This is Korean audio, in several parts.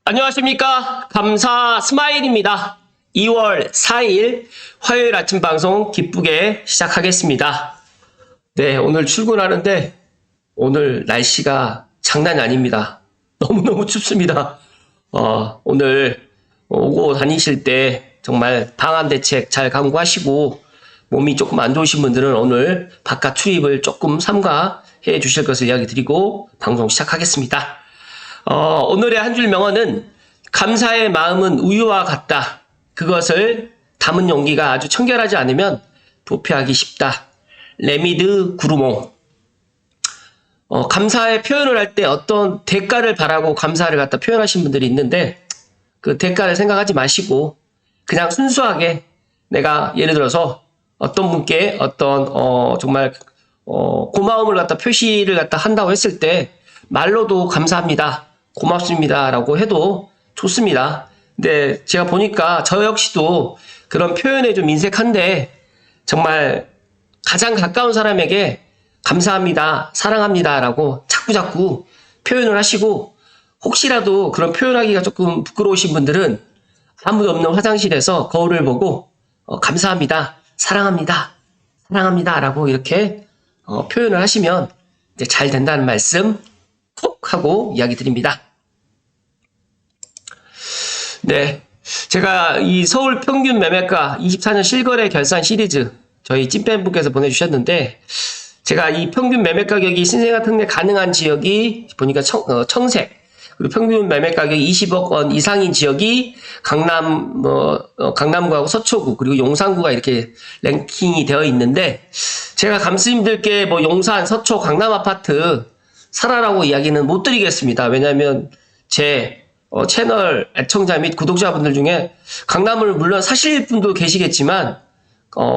안녕하십니까. 감사 스마일입니다. 2월 4일 화요일 아침 방송 기쁘게 시작하겠습니다. 네, 오늘 출근하는데 오늘 날씨가 장난이 아닙니다. 너무너무 춥습니다. 오늘 오고 다니실 때 정말 방한 대책 잘 강구하시고 몸이 조금 안 좋으신 분들은 오늘 바깥 출입을 조금 삼가해 주실 것을 이야기 드리고 방송 시작하겠습니다. 오늘의 한 줄 명언은 감사의 마음은 우유와 같다. 그것을 담은 용기가 아주 청결하지 않으면 도피하기 쉽다. 레미드 구루몽. 감사의 표현을 할 때 어떤 대가를 바라고 감사를 갖다 표현하신 분들이 있는데 그 대가를 생각하지 마시고 그냥 순수하게 내가 예를 들어서 어떤 분께 어떤 정말 고마움을 갖다 표시를 갖다 한다고 했을 때 말로도 감사합니다. 고맙습니다. 라고 해도 좋습니다. 근데 제가 보니까 저 역시도 그런 표현에 좀 인색한데 정말 가장 가까운 사람에게 감사합니다. 사랑합니다. 라고 자꾸자꾸 표현을 하시고 혹시라도 그런 표현하기가 조금 부끄러우신 분들은 아무도 없는 화장실에서 거울을 보고 감사합니다. 사랑합니다. 사랑합니다. 라고 이렇게 표현을 하시면 이제 잘 된다는 말씀 콕 하고 이야기 드립니다. 네, 제가 이 서울 평균 매매가 24년 실거래 결산 시리즈 저희 찐팬분께서 보내주셨는데 제가 이 평균 매매 가격이 신생아 특례 가능한 지역이 보니까 청색 그리고 평균 매매 가격이 20억 원 이상인 지역이 강남구하고 서초구 그리고 용산구가 이렇게 랭킹이 되어 있는데 제가 감스님들께 뭐 용산, 서초, 강남 아파트 사라라고 이야기는 못 드리겠습니다. 왜냐하면 제 채널 애청자 및 구독자분들 중에 강남을 물론 사실 분도 계시겠지만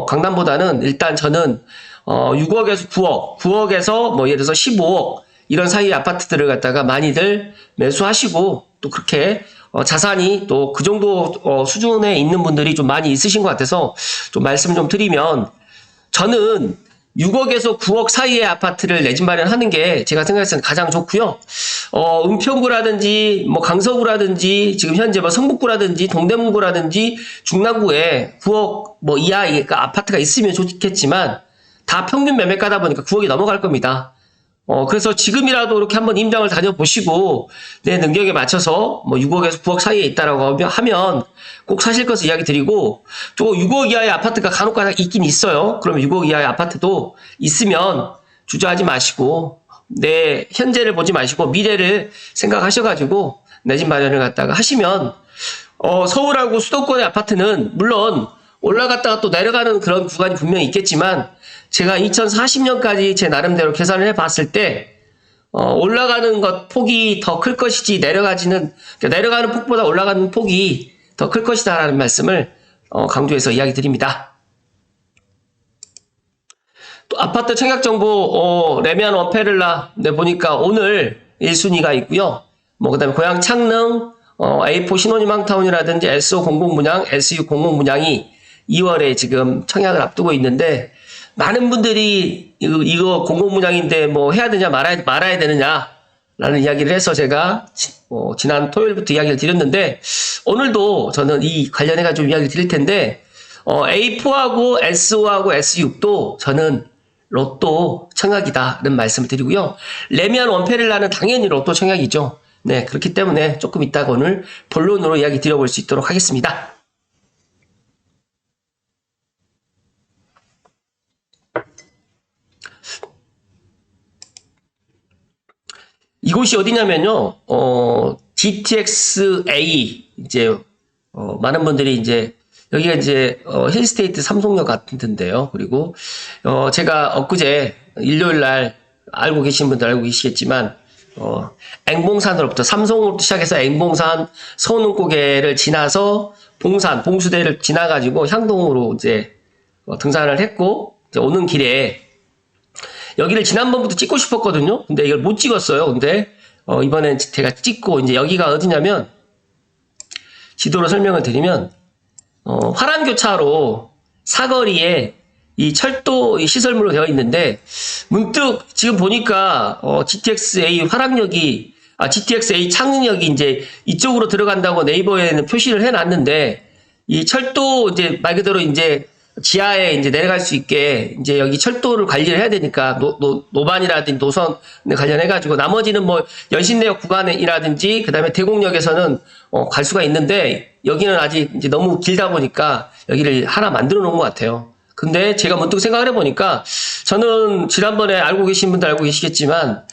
강남보다는 일단 저는 6억에서 9억, 9억에서 뭐 예를 들어서 15억 이런 사이의 아파트들을 갖다가 많이들 매수하시고 또 그렇게 자산이 또 그 정도 수준에 있는 분들이 좀 많이 있으신 것 같아서 좀 말씀 좀 드리면 저는 6억에서 9억 사이의 아파트를 내 집 마련하는 게 제가 생각했을 때 가장 좋고요. 은평구라든지 뭐 강서구라든지 지금 현재 뭐 성북구라든지 동대문구라든지 중랑구에 9억 뭐 이하의 아파트가 있으면 좋겠지만 다 평균 매매가다 보니까 9억이 넘어갈 겁니다. 그래서 지금이라도 이렇게 한번 임장을 다녀보시고 내 능력에 맞춰서 뭐 6억에서 9억 사이에 있다라고 하면 꼭 사실 것을 이야기 드리고 또 6억 이하의 아파트가 간혹가다 있긴 있어요. 그러면 6억 이하의 아파트도 있으면 주저하지 마시고 내 현재를 보지 마시고 미래를 생각하셔가지고 내 집 마련을 갖다가 하시면 서울하고 수도권의 아파트는 물론 올라갔다가 또 내려가는 그런 구간이 분명히 있겠지만 제가 2040년까지 제 나름대로 계산을 해봤을 때 올라가는 것 폭이 더 클 것이지 내려가는 폭보다 올라가는 폭이 더 클 것이다 라는 말씀을 강조해서 이야기 드립니다. 또 아파트 청약정보 레미안 원페를라 보니까 오늘 1순위가 있고요. 뭐 그다음에 고양 창릉 A4 신혼임 항타운이라든지 SO 공공분양, SU 공공분양이 2월에 지금 청약을 앞두고 있는데 많은 분들이 이거 공공분양인데 뭐 해야 되냐 말아야 되느냐 라는 이야기를 해서 제가 지난 토요일부터 이야기를 드렸는데 오늘도 저는 이 관련해가 좀 이야기를 드릴 텐데 A4하고 SO하고 S6도 저는 로또 청약이다라는 말씀을 드리고요. 레미안 원페를라는 당연히 로또 청약이죠. 네, 그렇기 때문에 조금 이따가 오늘 본론으로 이야기 드려볼 수 있도록 하겠습니다. 이곳이 어디냐면요, GTX-A, 이제, 많은 분들이 이제, 여기가 이제, 힐스테이트 삼성역 같은 데인데요. 그리고, 제가 엊그제, 일요일날 알고 계신 분들 알고 계시겠지만, 앵봉산으로부터, 삼성으로부터 시작해서 앵봉산, 서운고개를 지나서, 봉산, 봉수대를 지나가지고 향동으로 이제, 등산을 했고, 이제 오는 길에, 여기를 지난번부터 찍고 싶었거든요. 근데 이걸 못 찍었어요. 근데 이번엔 제가 찍고 이제 여기가 어디냐면 지도로 설명을 드리면 화랑교차로 사거리에 이 철도 시설물로 되어 있는데 문득 지금 보니까 GTX-A 화랑역이 GTX-A 착륙역이 이제 이쪽으로 들어간다고 네이버에는 표시를 해놨는데, 이 철도 이제 말 그대로 이제 지하에 이제 내려갈 수 있게 이제 여기 철도를 관리를 해야 되니까 노반이라든지 노선에 관련해가지고 나머지는 뭐 연신내역 구간이라든지 그 다음에 대곡역에서는 갈 수가 있는데 여기는 아직 이제 너무 길다 보니까 여기를 하나 만들어 놓은 것 같아요. 근데 제가 문득 생각을 해보니까 저는 지난번에 알고 계신 분들 알고 계시겠지만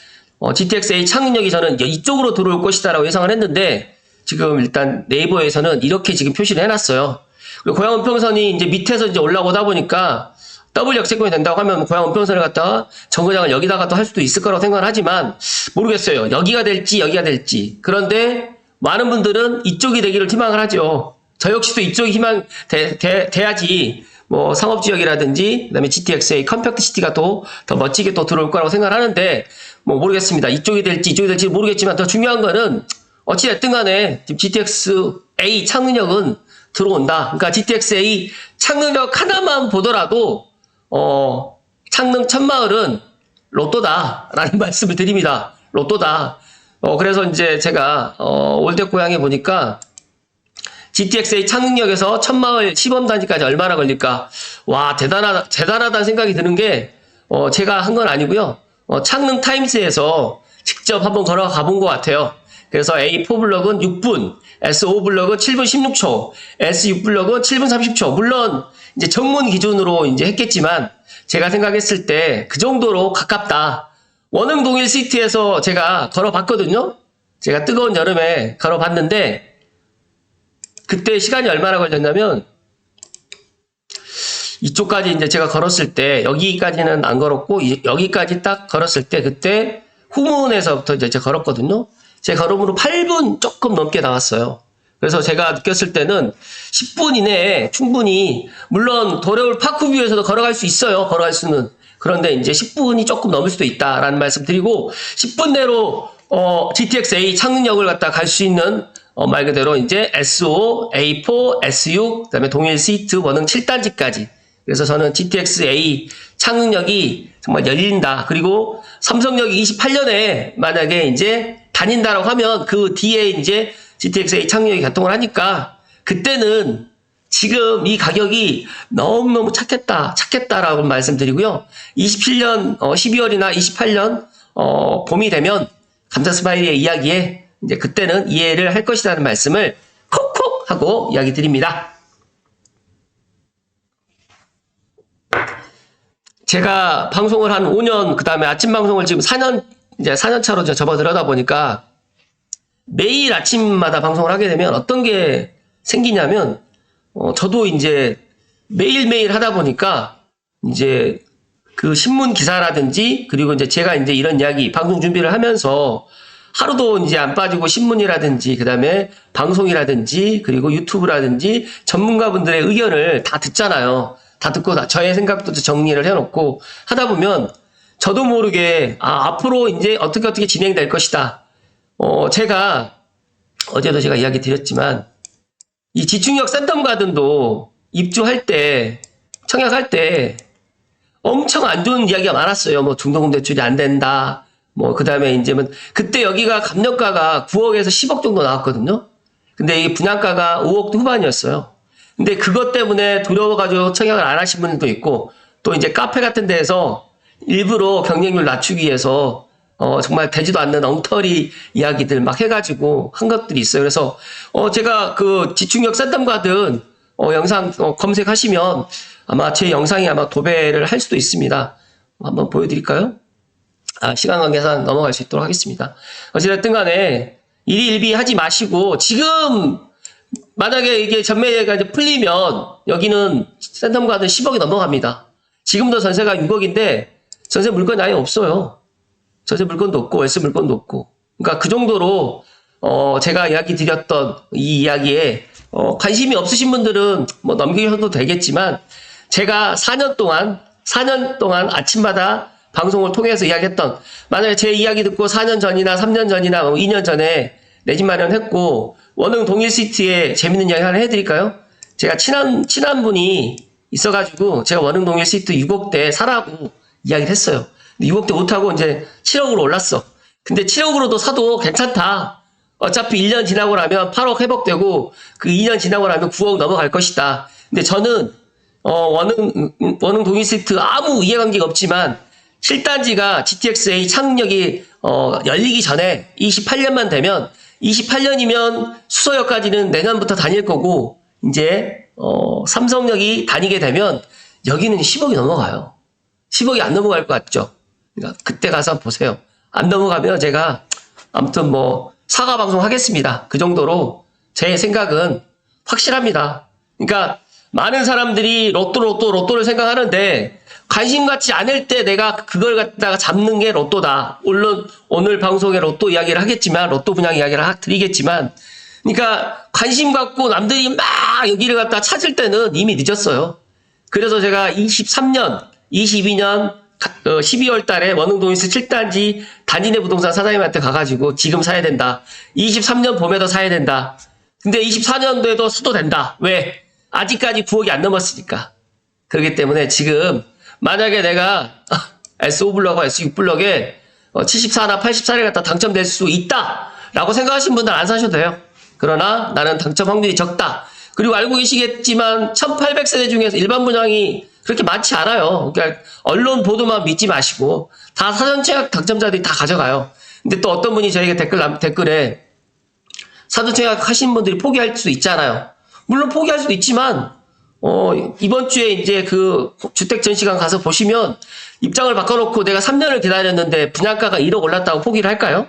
GTX-A 착륙역이 저는 이쪽으로 들어올 것이다라고 예상을 했는데 지금 일단 네이버에서는 이렇게 지금 표시를 해놨어요. 그리고 고양은평선이 이제 밑에서 이제 올라오다 보니까 더블 역세권이 된다고 하면 고양은평선을 갖다가 정거장을 여기다가 또 할 수도 있을 거라고 생각을 하지만 모르겠어요. 여기가 될지 여기가 될지. 그런데 많은 분들은 이쪽이 되기를 희망을 하죠. 저 역시도 이쪽이 돼야지 뭐 상업지역이라든지 그다음에 GTX-A 컴팩트 시티가 더 멋지게 또 들어올 거라고 생각을 하는데 뭐 모르겠습니다. 이쪽이 될지 모르겠지만 더 중요한 거는 어찌됐든 간에 GTX-A 착륙역은 들어온다. 그러니까 GTX-A 착륙역 하나만 보더라도 창릉 천마을은 로또다라는 말씀을 드립니다. 로또다. 그래서 이제 제가 올댓고향에 보니까 GTX-A 착륙역에서 천마을 시범단지까지 얼마나 걸릴까? 와, 대단하다는 생각이 드는 게 제가 한 건 아니고요. 창릉 타임스에서 직접 한번 걸어가 본 것 같아요. 그래서 A4 블럭은 6분, S5 블럭은 7분 16초, S6 블럭은 7분 30초. 물론 이제 정문 기준으로 이제 했겠지만 제가 생각했을 때 그 정도로 가깝다. 원흥 동일 시티에서 제가 걸어봤거든요. 제가 뜨거운 여름에 걸어봤는데 그때 시간이 얼마나 걸렸냐면 이쪽까지 이제 제가 걸었을 때 여기까지는 안 걸었고 여기까지 딱 걸었을 때 그때 후문에서부터 이제 제가 걸었거든요. 제 걸음으로 8분 조금 넘게 나왔어요. 그래서 제가 느꼈을 때는 10분 이내에 충분히 물론 도레울 파크뷰에서도 걸어갈 수 있어요. 걸어갈 수는. 그런데 이제 10분이 조금 넘을 수도 있다라는 말씀 드리고 10분 내로 GTX-A 착륙역을 갖다 갈 수 있는 말 그대로 이제 S5, A4, S6, 그다음에 동일 시트 원흥 7단지까지. 그래서 저는 GTX-A 착륙역이 정말 열린다. 그리고 삼성역이 28년에 만약에 이제 다닌다라고 하면 그 뒤에 이제 GTX-A 착륙역이 개통을 하니까 그때는 지금 이 가격이 너무너무 착했다라고 말씀드리고요. 27년 12월이나 28년 봄이 되면 감자 스마일의 이야기에 이제 그때는 이해를 할 것이라는 말씀을 콕콕 하고 이야기 드립니다. 제가 방송을 한 5년, 그 다음에 아침 방송을 지금 4년 차로 접어들어다 보니까 매일 아침마다 방송을 하게 되면 어떤 게 생기냐면, 저도 이제 매일매일 하다 보니까 이제 그 신문 기사라든지 그리고 이제 제가 이제 이런 이야기, 방송 준비를 하면서 하루도 이제 안 빠지고 신문이라든지 그 다음에 방송이라든지 그리고 유튜브라든지 전문가분들의 의견을 다 듣잖아요. 다 듣고 저의 생각도 정리를 해놓고 하다 보면 저도 모르게 앞으로 이제 어떻게 진행될 것이다. 제가 어제도 제가 이야기 드렸지만 이 지충역 센텀 가든도 입주할 때 청약할 때 엄청 안 좋은 이야기가 많았어요. 뭐 중도금 대출이 안 된다. 뭐 그다음에 이제 그때 여기가 감정가가 9억에서 10억 정도 나왔거든요. 근데 이 분양가가 5억 후반이었어요. 근데 그것 때문에 두려워가지고 청약을 안 하신 분들도 있고 또 이제 카페 같은 데에서 일부러 경쟁률 낮추기 위해서 정말 되지도 않는 엉터리 이야기들 막 해가지고 한 것들이 있어요. 그래서 제가 그 지충역 센텀 가든 영상 검색하시면 아마 제 영상이 아마 도배를 할 수도 있습니다. 한번 보여드릴까요? 시간 관계상 넘어갈 수 있도록 하겠습니다. 어찌됐든 간에 일희일비 하지 마시고 지금 만약에 이게 전매가 이제 풀리면 여기는 센텀 가든 10억이 넘어갑니다. 지금도 전세가 6억인데 전세 물건이 아예 없어요. 전세 물건도 없고 월세 물건도 없고. 그러니까 그 정도로 제가 이야기 드렸던 이 이야기에 관심이 없으신 분들은 뭐 넘기셔도 되겠지만 제가 4년 동안 아침마다 방송을 통해서 이야기했던 만약에 제 이야기 듣고 4년 전이나 3년 전이나 2년 전에 내 집 마련했고 원흥 동일시티에 재밌는 이야기 하나 해드릴까요? 제가 친한 분이 있어가지고 제가 원흥 동일시티 6억대 사라고 이야기를 했어요. 6억대 못하고 이제 7억으로 올랐어. 근데 7억으로도 사도 괜찮다. 어차피 1년 지나고 나면 8억 회복되고 그 2년 지나고 나면 9억 넘어갈 것이다. 근데 저는 원흥 동일시트 아무 이해관계가 없지만 7단지가 GTX-A 착륙이 열리기 전에 28년만 되면 28년이면 수서역까지는 내년부터 다닐 거고 이제 삼성역이 다니게 되면 여기는 10억이 넘어가요. 10억이 안 넘어갈 것 같죠? 그러니까 그때 가서 한번 보세요. 안 넘어가면 제가 아무튼 뭐 사과 방송 하겠습니다. 그 정도로 제 생각은 확실합니다. 그러니까 많은 사람들이 로또를 생각하는데 관심 갖지 않을 때 내가 그걸 갖다가 잡는 게 로또다. 물론 오늘 방송에 로또 이야기를 하겠지만 로또 분양 이야기를 드리겠지만 그러니까 관심 갖고 남들이 막 여기를 갖다 찾을 때는 이미 늦었어요. 그래서 제가 23년, 22년 12월 달에 원흥동일시 7단지 단지내 부동산 사장님한테 가가지고 지금 사야 된다. 23년 봄에도 사야 된다. 근데 24년도에도 사도 된다. 왜? 아직까지 9억이 안 넘었으니까. 그렇기 때문에 지금 만약에 내가 S5블럭과 S6블럭에 74나 84를 갖다 당첨될 수 있다 라고 생각하시는 분들 안 사셔도 돼요. 그러나 나는 당첨 확률이 적다. 그리고 알고 계시겠지만 1800세대 중에서 일반 분양이 그렇게 많지 않아요. 그러니까 언론 보도만 믿지 마시고 다 사전청약 당첨자들이 다 가져가요. 근데 또 어떤 분이 저에게 댓글에 사전청약 하시는 분들이 포기할 수 있잖아요. 물론 포기할 수도 있지만 이번 주에 이제 그 주택 전시관 가서 보시면 입장을 바꿔놓고 내가 3년을 기다렸는데 분양가가 1억 올랐다고 포기를 할까요?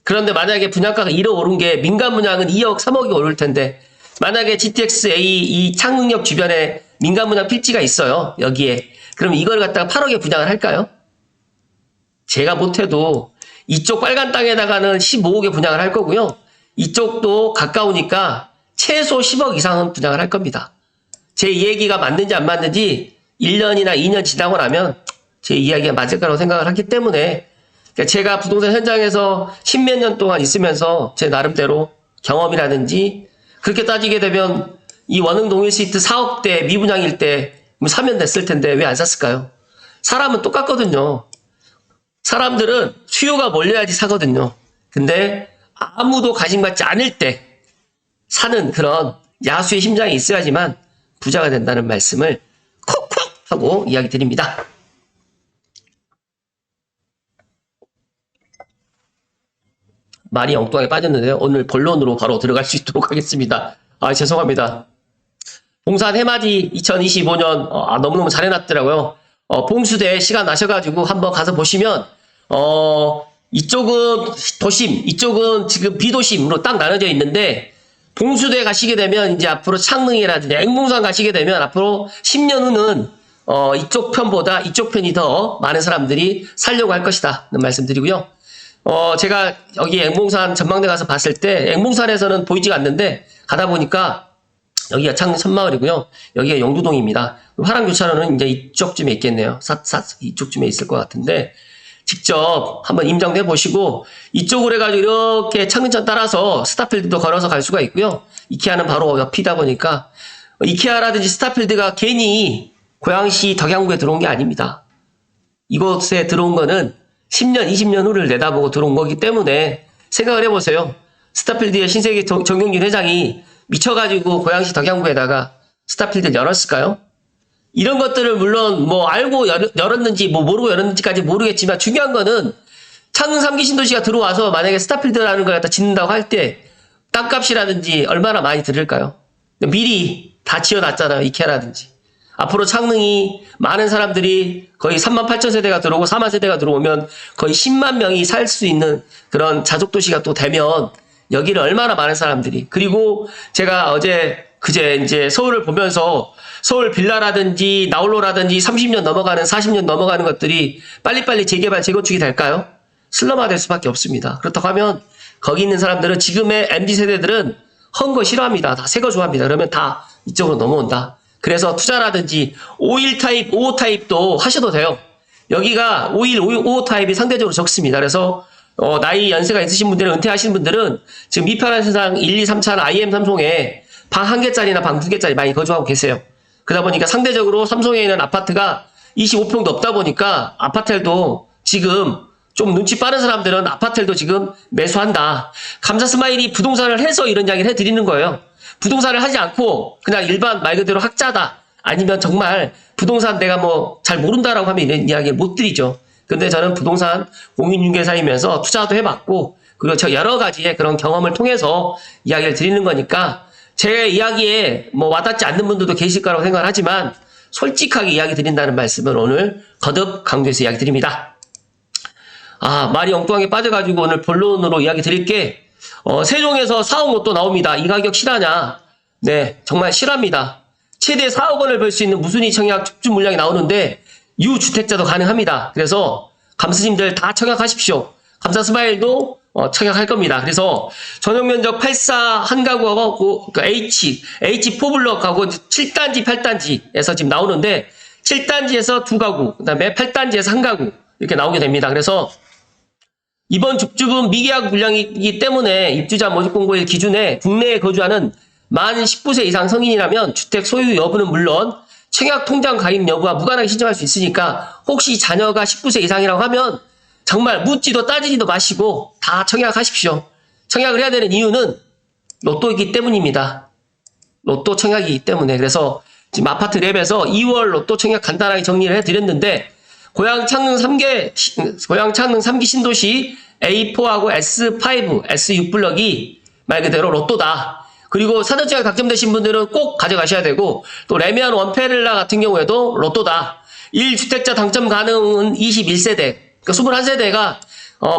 그런데 만약에 분양가가 1억 오른 게 민간 분양은 2억, 3억이 오를 텐데 만약에 GTX-A 이 창릉역 주변에 민간 분양 필지가 있어요. 여기에. 그럼 이걸 갖다가 8억에 분양을 할까요? 제가 못해도 이쪽 빨간 땅에다가는 15억에 분양을 할 거고요. 이쪽도 가까우니까 최소 10억 이상은 분양을 할 겁니다. 제 얘기가 맞는지 안 맞는지 1년이나 2년 지나고 나면 제 이야기가 맞을 거라고 생각을 하기 때문에 그러니까 제가 부동산 현장에서 10몇 년 동안 있으면서 제 나름대로 경험이라든지 그렇게 따지게 되면 이 원흥 동일시트 4억대 미분양일 때 사면 됐을 텐데 왜 안 샀을까요? 사람은 똑같거든요. 사람들은 수요가 몰려야지 사거든요. 근데 아무도 관심 갖지 않을 때 사는 그런 야수의 심장이 있어야지만 부자가 된다는 말씀을 콕콕 하고 이야기 드립니다. 말이 엉뚱하게 빠졌는데요. 오늘 본론으로 바로 들어갈 수 있도록 하겠습니다. 죄송합니다. 봉산 해맞이 2025년 너무너무 잘 해놨더라고요. 봉수대 시간 나셔가지고 한번 가서 보시면 이쪽은 도심, 이쪽은 지금 비도심으로 딱 나눠져 있는데 봉수대 가시게 되면 이제 앞으로 창릉이라든지 앵봉산 가시게 되면 앞으로 10년 후는 이쪽 편보다 이쪽 편이 더 많은 사람들이 살려고 할 것이다 는 말씀드리고요. 제가 여기 앵봉산 전망대 가서 봤을 때 앵봉산에서는 보이지가 않는데 가다 보니까 여기가 창릉 천마을이고요. 여기가 영두동입니다. 화랑교차로는 이제 이쪽쯤에 있겠네요. 이쪽쯤에 있을 것 같은데 직접 한번 임장도 해보시고 이쪽으로 해가지고 이렇게 창릉천 따라서 스타필드도 걸어서 갈 수가 있고요. 이케아는 바로 옆이다 보니까 이케아라든지 스타필드가 괜히 고양시 덕양구에 들어온 게 아닙니다. 이곳에 들어온 거는 10년, 20년 후를 내다보고 들어온 거기 때문에 생각을 해보세요. 스타필드의 신세계 정경진 회장이 미쳐가지고 고양시 덕양구에다가 스타필드를 열었을까요? 이런 것들을 물론 뭐 알고 열었는지 뭐 모르고 열었는지까지 모르겠지만 중요한 거는 창릉 3기 신도시가 들어와서 만약에 스타필드라는 걸 갖다 짓는다고 할 때 땅값이라든지 얼마나 많이 들을까요? 미리 다 지어놨잖아요. 이케아라든지. 앞으로 창릉이 많은 사람들이 거의 38,000세대가 들어오고 4만 세대가 들어오면 거의 10만 명이 살 수 있는 그런 자족도시가 또 되면 여기를 얼마나 많은 사람들이 그리고 제가 그제 이제 서울을 보면서 서울 빌라라든지 나홀로라든지 30년 넘어가는 40년 넘어가는 것들이 빨리빨리 재개발 재건축이 될까요? 슬럼화될 수밖에 없습니다. 그렇다고 하면 거기 있는 사람들은 지금의 MZ세대들은 헌 거 싫어합니다. 다 새 거 좋아합니다. 그러면 다 이쪽으로 넘어온다. 그래서 투자라든지 51 타입, 55 타입도 하셔도 돼요. 여기가 51, 55 타입이 상대적으로 적습니다. 그래서 나이 연세가 있으신 분들은 은퇴하신 분들은 지금 미편한 세상 1, 2, 3차는 IM 삼송에 방 1개짜리나 방 2개짜리 많이 거주하고 계세요. 그러다 보니까 상대적으로 삼성에 있는 아파트가 25평도 없다 보니까 아파트도 지금 좀 눈치 빠른 사람들은 아파트도 지금 매수한다. 감사 스마일이 부동산을 해서 이런 이야기를 해드리는 거예요. 부동산을 하지 않고 그냥 일반 말 그대로 학자다. 아니면 정말 부동산 내가 뭐 잘 모른다라고 하면 이런 이야기를 못 드리죠. 근데 저는 부동산 공인중개사이면서 투자도 해봤고 그리고 저 여러 가지의 그런 경험을 통해서 이야기를 드리는 거니까 제 이야기에 뭐 와닿지 않는 분들도 계실 거라고 생각을 하지만 솔직하게 이야기 드린다는 말씀을 오늘 거듭 강조해서 이야기 드립니다. 말이 엉뚱하게 빠져가지고 오늘 본론으로 이야기 드릴게, 세종에서 4억 로또 나옵니다. 이 가격 실하냐? 네, 정말 실합니다. 최대 4억 원을 벌 수 있는 무순위 청약 촉진 물량이 나오는데, 유주택자도 가능합니다. 그래서 감스님들 다 청약하십시오. 감사 스마일도 청약할 겁니다. 그래서 전용 면적 84 한 가구하고 그 H4블럭하고 7단지, 8단지에서 지금 나오는데, 7단지에서 2가구, 그 다음에 8단지에서 1가구, 이렇게 나오게 됩니다. 그래서 이번 줍줍은 미계약 물량이기 때문에 입주자 모집공고일 기준에 국내에 거주하는 만 19세 이상 성인이라면 주택 소유 여부는 물론 청약 통장 가입 여부와 무관하게 신청할 수 있으니까 혹시 자녀가 19세 이상이라고 하면 정말 묻지도 따지지도 마시고 다 청약하십시오. 청약을 해야 되는 이유는 로또이기 때문입니다. 로또 청약이기 때문에. 그래서 지금 아파트 랩에서 2월 로또 청약 간단하게 정리를 해드렸는데, 고양 창릉 3기 신도시 A4하고 S5, S6블럭이 말 그대로 로또다. 그리고 사전청약 당첨되신 분들은 꼭 가져가셔야 되고, 또 레미안 원페렐라 같은 경우에도 로또다. 1주택자 당첨 가능은 21세대, 그러니까 21세대가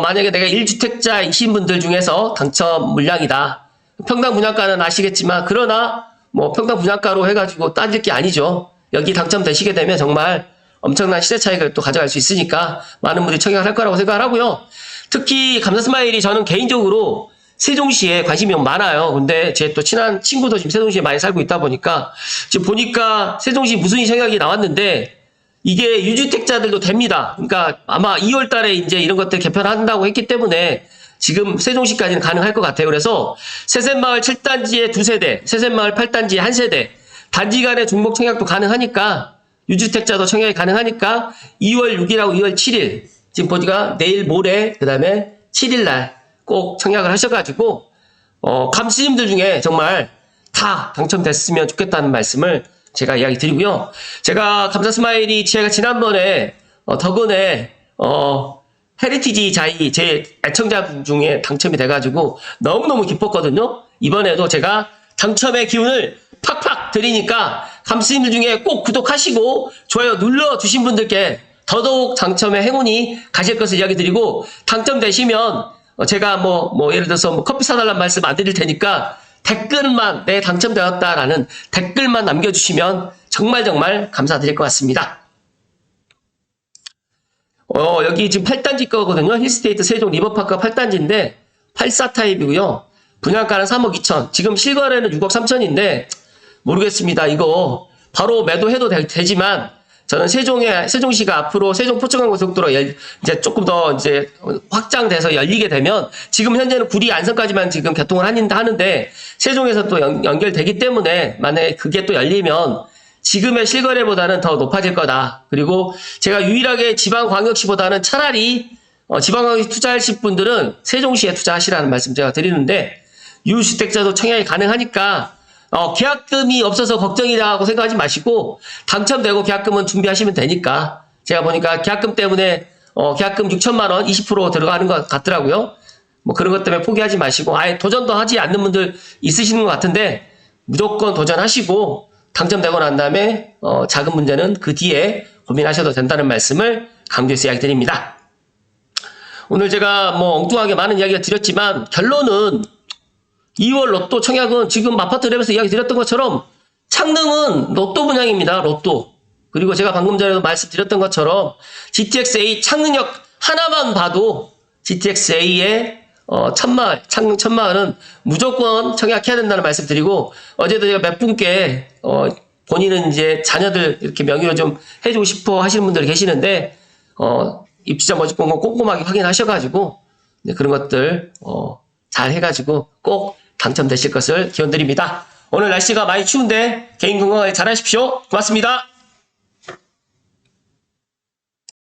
만약에 내가 1주택자이신 분들 중에서 당첨 물량이다. 평당 분양가는 아시겠지만, 그러나 뭐 평당 분양가로 해가지고 따질 게 아니죠. 여기 당첨되시게 되면 정말 엄청난 시세 차익을 또 가져갈 수 있으니까 많은 분들이 청약을 할 거라고 생각을 하고요. 특히 감사 스마일이 저는 개인적으로 세종시에 관심이 많아요. 근데 제 또 친한 친구도 지금 세종시에 많이 살고 있다 보니까 지금 보니까 세종시 무순위 청약이 나왔는데 이게 유주택자들도 됩니다. 그러니까 아마 2월 달에 이제 이런 것들 개편한다고 했기 때문에 지금 세종시까지는 가능할 것 같아요. 그래서 세셋마을 7단지에 2세대, 세셋마을 8단지에 1세대, 단지 간의 중복 청약도 가능하니까 유주택자도 청약이 가능하니까 2월 6일하고 2월 7일 지금 보니까 내일 모레 그 다음에 7일날 꼭 청약을 하셔가지고 감스님들 중에 정말 다 당첨됐으면 좋겠다는 말씀을 제가 이야기 드리고요. 제가 감사 스마일이 제가 지난번에 덕은에 헤리티지 자이 제 애청자분 중에 당첨이 돼가지고 너무너무 기뻤거든요. 이번에도 제가 당첨의 기운을 팍팍 드리니까 감스님들 중에 꼭 구독하시고 좋아요 눌러주신 분들께 더더욱 당첨의 행운이 가실 것을 이야기 드리고, 당첨되시면 제가 뭐 예를 들어서 뭐 커피 사달라는 말씀 안 드릴 테니까 댓글만 내 당첨되었다라는 댓글만 남겨주시면 정말 감사드릴 것 같습니다. 여기 지금 8단지 거거든요. 힐스테이트 세종 리버파크가 8단지인데 84 타입이고요. 분양가는 3억 2천. 지금 실거래는 6억 3천인데 모르겠습니다. 이거 바로 매도해도 되지만 저는 세종시가 앞으로 세종 포천간고속도로 이제 조금 더 이제 확장돼서 열리게 되면, 지금 현재는 구리 안성까지만 지금 개통을 하는데 세종에서 또 연결되기 때문에 만약에 그게 또 열리면 지금의 실거래보다는 더 높아질 거다. 그리고 제가 유일하게 지방광역시보다는 차라리 지방광역시 투자하실 분들은 세종시에 투자하시라는 말씀 제가 드리는데, 유주택자도 청약이 가능하니까 계약금이 없어서 걱정이라고 생각하지 마시고 당첨되고 계약금은 준비하시면 되니까. 제가 보니까 계약금 때문에 계약금 6천만 원 20% 들어가는 것 같더라고요. 뭐 그런 것 때문에 포기하지 마시고 아예 도전도 하지 않는 분들 있으시는 것 같은데 무조건 도전하시고 당첨되고 난 다음에 작은 문제는 그 뒤에 고민하셔도 된다는 말씀을 강조해서 이야기 드립니다. 오늘 제가 뭐 엉뚱하게 많은 이야기를 드렸지만 결론은 2월 로또 청약은 지금 아파트 랩에서 이야기 드렸던 것처럼 창릉은 로또 분양입니다. 로또. 그리고 제가 방금 전에도 말씀드렸던 것처럼 GTX-A 창릉역 하나만 봐도 GTX-A의 창릉 천마을은 무조건 청약해야 된다는 말씀 드리고, 어제도 제가 몇 분께 본인은 이제 자녀들 이렇게 명의로 좀 해주고 싶어 하시는 분들이 계시는데 입주자 모집공고 꼼꼼하게 확인하셔가지고 그런 것들 잘 해가지고 꼭 당첨되실 것을 기원드립니다. 오늘 날씨가 많이 추운데 개인 건강하게 잘 하십시오. 고맙습니다.